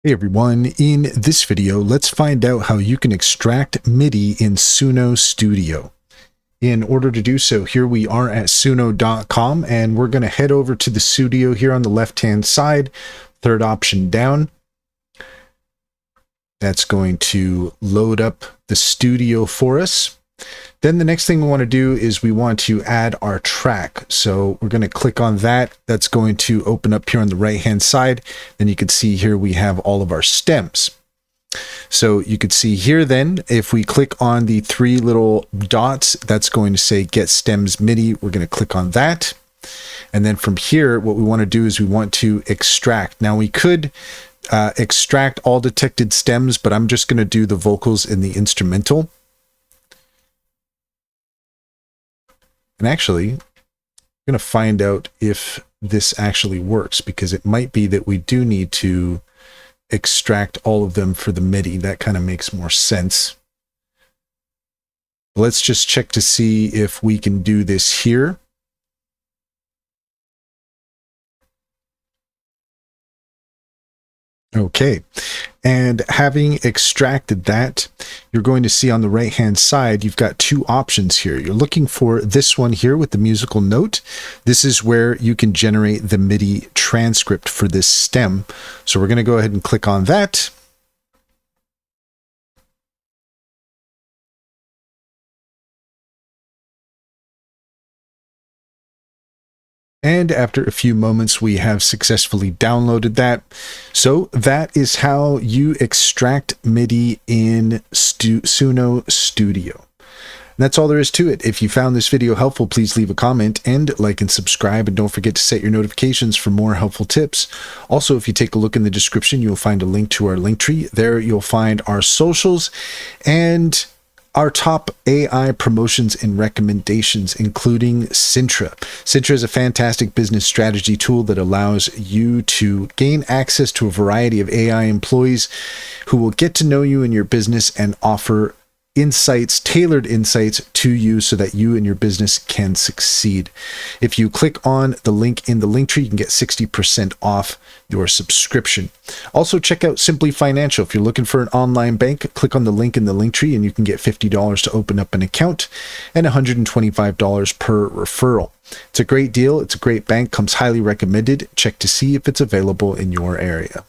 Hey everyone, in this video, let's find out how you can extract MIDI in Suno Studio. In order to do so, here we are at suno.com and we're going to head over to the studio here on the left-hand side, third option down. That's going to load up the studio for us. Then the next thing we want to do is we want to add our track. So we're going to click on that. That's going to open up here on the right hand side. Then you can see here we have all of our stems. So you could see here then, if we click on the three little dots, that's going to say Get Stems MIDI. We're going to click on that. And then from here, what we want to do is we want to extract. Now we could extract all detected stems, but I'm just going to do the vocals in the instrumental. And actually, I'm going to find out if this actually works, because it might be that we do need to extract all of them for the MIDI. That kind of makes more sense. Let's just check to see if we can do this here. Okay, and having extracted that, you're going to see on the right hand side, you've got two options here. You're looking for this one here with the musical note. This is where you can generate the MIDI transcript for this stem. So we're going to go ahead and click on that. And after a few moments, we have successfully downloaded that. So that is how you extract MIDI in Suno Studio. And that's all there is to it. If you found this video helpful, please leave a comment and like and subscribe. And don't forget to set your notifications for more helpful tips. Also, if you take a look in the description, you'll find a link to our link tree. There you'll find our socials and our top AI promotions and recommendations, including Sintra. Sintra is a fantastic business strategy tool that allows you to gain access to a variety of AI employees who will get to know you and your business and offer insights, tailored insights to you so that you and your business can succeed. If you click on the link in the link tree, you can get 60% off your subscription. Also, check out Simply Financial. If you're looking for an online bank, click on the link in the link tree and you can get $50 to open up an account and $125 per referral. It's a great deal. It's a great bank, comes highly recommended. Check to see if it's available in your area.